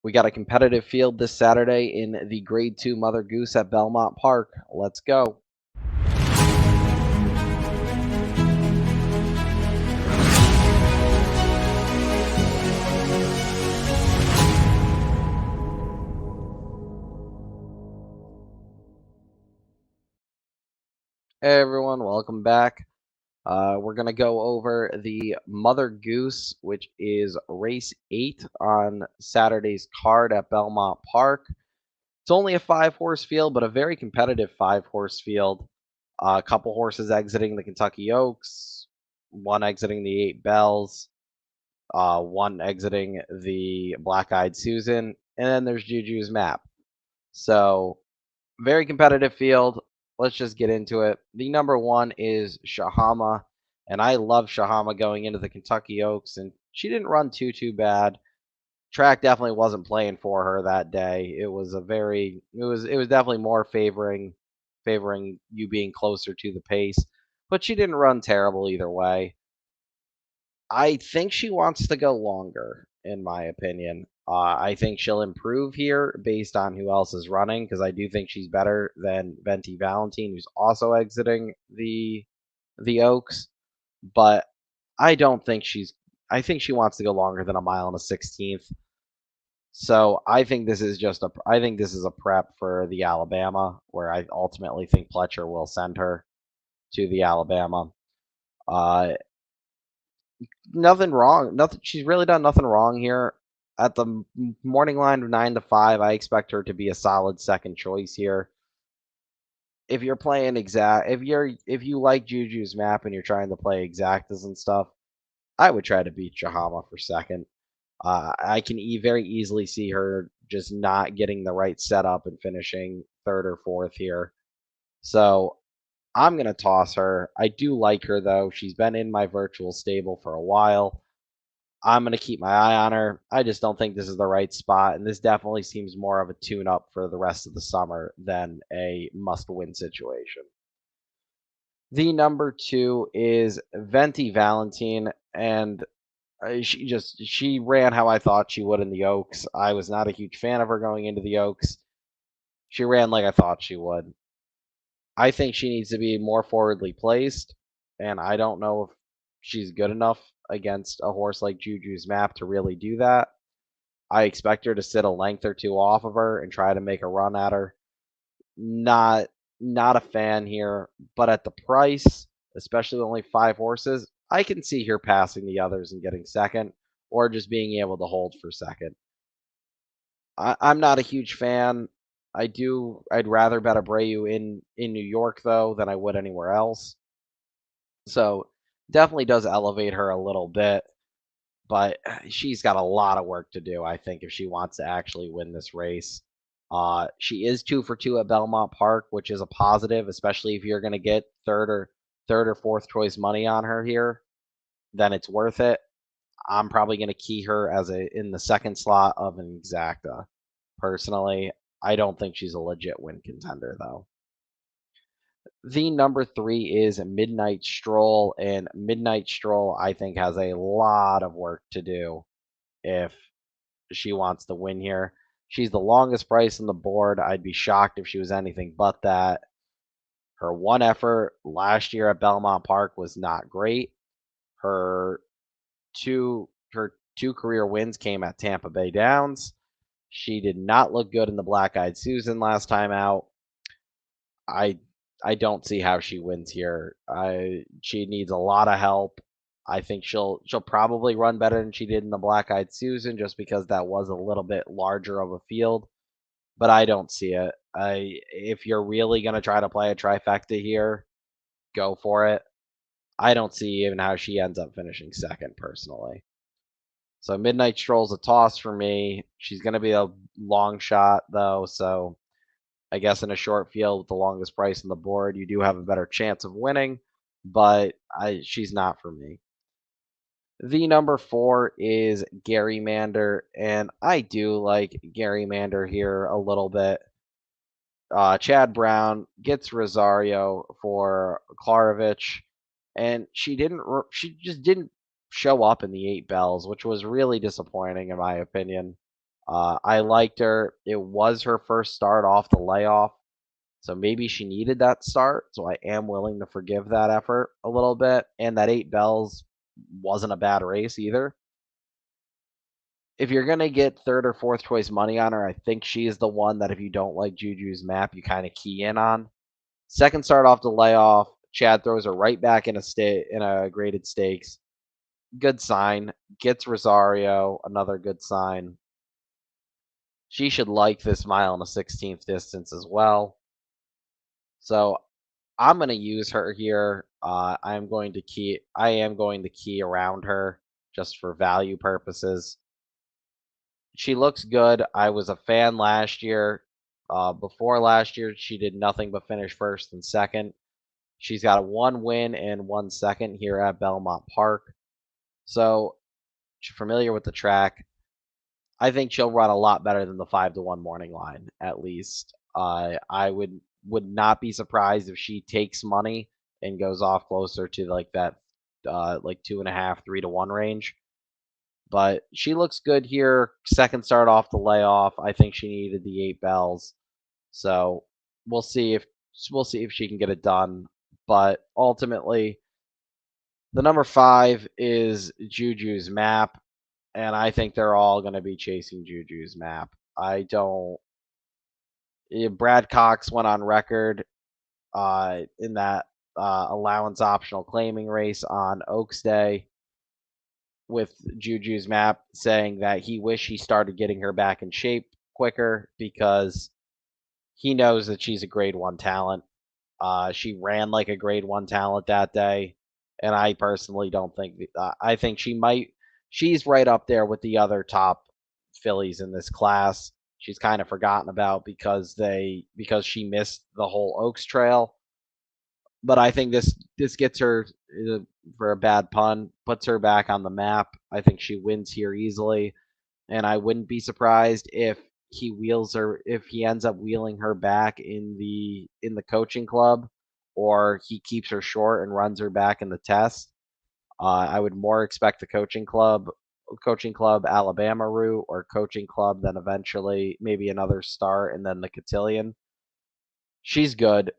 We got a competitive field this Saturday in the Grade 2 Mother Goose at Belmont Park. Let's go. Hey everyone, welcome back. We're going to go over the Mother Goose, which is race 8 on Saturday's card at Belmont Park. It's only a 5-horse field, but a very competitive 5-horse field. A couple horses exiting the Kentucky Oaks, one exiting the 8 Bells, one exiting the Black Eyed Susan, and then there's Juju's Map. So, very competitive field. Let's just get into it. The number one is Shahama, and I love Shahama going into the Kentucky Oaks, and she didn't run too bad. Track definitely wasn't playing for her that day. It was definitely more favoring you being closer to the pace, but she didn't run terrible either way. I think she wants to go longer, in my opinion. I think she'll improve here based on who else is running, because I do think she's better than Venti Valentino, who's also exiting the Oaks. But I don't think she's. I think she wants to go longer than a mile and a 16th. So I think this is just a. I think this is a prep for the Alabama, where I ultimately think Pletcher will send her to the Alabama. Uh, Nothing wrong. Nothing. She's really done nothing wrong here. At the morning line of 9 to 5, I expect her to be a solid second choice here. If you're playing if you like Juju's Map and you're trying to play exactas and stuff, I would try to beat Jahama for second. I can very easily see her just not getting the right setup and finishing third or fourth here. So I'm gonna toss her. I do like her though. She's been in my virtual stable for a while. I'm going to keep my eye on her. I just don't think this is the right spot, and this definitely seems more of a tune-up for the rest of the summer than a must-win situation. The number two is Venti Valentine, and she ran how I thought she would in the Oaks. I was not a huge fan of her going into the Oaks. She ran like I thought she would. I think she needs to be more forwardly placed, and I don't know if she's good enough against a horse like Juju's Map to really do that. I expect her to sit a length or two off of her and try to make a run at her. Not not a fan here, but at the price, especially with only 5 horses, I can see her passing the others and getting second, or just being able to hold for second. I'm not a huge fan. I'd rather bet Abreu in New York though than I would anywhere else. So definitely does elevate her a little bit, but she's got a lot of work to do, I think, if she wants to actually win this race. She is 2 for 2 at Belmont Park, which is a positive, especially if you're going to get third or fourth choice money on her here. Then it's worth it. I'm probably going to key her as in the second slot of an exacta. Personally, I don't think she's a legit win contender though. The number three is Midnight Stroll, and Midnight Stroll I think has a lot of work to do if she wants to win here. She's the longest price on the board. I'd be shocked if she was anything but that. Her one effort last year at Belmont Park was not great. Her her two career wins came at Tampa Bay Downs. She did not look good in the Black Eyed Susan last time out. I I don't see how she wins here. She needs a lot of help. I think she'll probably run better than she did in the Black Eyed Susan just because that was a little bit larger of a field, but I don't see it. If you're really gonna try to play a trifecta here, go for it. I don't see even how she ends up finishing second personally. So Midnight Stroll's a toss for me. She's gonna be a long shot though, so I guess in a short field with the longest price on the board, you do have a better chance of winning, but she's not for me. The number four is Garrymander, and I do like Garrymander here a little bit. Chad Brown gets Rosario for Klarovich, and she just didn't show up in the 8 Bells, which was really disappointing in my opinion. I liked her. It was her first start off the layoff, so maybe she needed that start. So I am willing to forgive that effort a little bit. And that 8 bells wasn't a bad race either. If you're gonna get third or fourth choice money on her, I think she is the one that if you don't like Juju's map, you kind of key in on. Second start off the layoff, Chad throws her right back in a graded stakes. Good sign. Gets Rosario, another good sign. She should like this mile and a 16th distance as well. So I'm going to use her here. I am going to key around her just for value purposes. She looks good. I was a fan last year. Before last year, she did nothing but finish first and second. She's got a 1 win and 1 second here at Belmont Park. So she's familiar with the track. I think she'll run a lot better than the 5-1 morning line, at least. I would not be surprised if she takes money and goes off closer to like that, like 2.5, 3-1 range. But she looks good here. Second start off the layoff. I think she needed the 8 bells, so we'll see if she can get it done. But ultimately, the number 5 is Juju's map, and I think they're all going to be chasing Juju's map. I don't. Brad Cox went on record in that allowance optional claiming race on Oaks Day with Juju's map, saying that he wished he started getting her back in shape quicker because he knows that she's a grade 1 talent. She ran like a grade 1 talent that day, and I personally don't think. I think she's right up there with the other top fillies in this class. She's kind of forgotten about because she missed the whole Oaks Trail. But I think this gets her, for a bad pun, puts her back on the map. I think she wins here easily, and I wouldn't be surprised if he ends up wheeling her back in the coaching club, or he keeps her short and runs her back in the test. I would more expect the coaching club Alabama route, or coaching club, then eventually maybe another start and then the cotillion. She's good.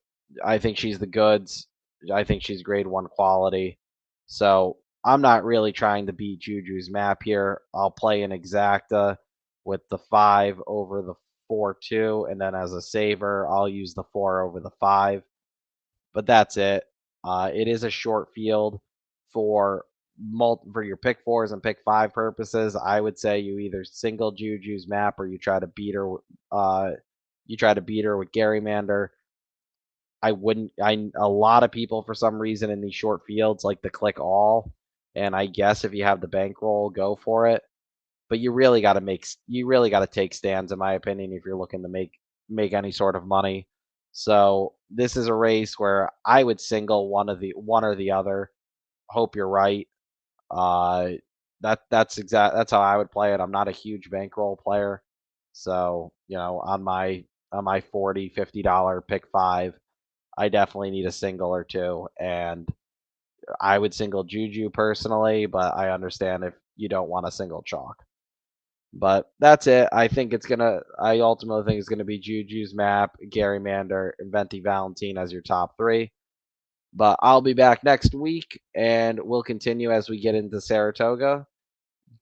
I think she's the goods. I think she's grade 1 quality. So I'm not really trying to beat Juju's map here. I'll play an exacta with the 5 over the 4-2, and then as a saver, I'll use the 4 over the 5. But that's it. It is a short field for your pick 4s and pick 5 purposes. I would say you either single Juju's map or you try to beat her. You try to beat her with Garrymander. I wouldn't. A lot of people for some reason in these short fields like to click all, and I guess if you have the bankroll, go for it. But you really got to take stands, in my opinion, if you're looking to make any sort of money. So this is a race where I would single one or the other. Hope you're right. Uh, that's how I would play it. I'm not a huge bankroll player, so on my 40-50 pick 5. I definitely need a single or two, and I would single Juju personally, but I understand if you don't want a single chalk. But that's it. I ultimately think it's gonna be Juju's map, Garrymander, and Venti Valentino as your top 3. But I'll be back next week, and we'll continue as we get into Saratoga.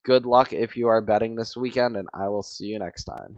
Good luck if you are betting this weekend, and I will see you next time.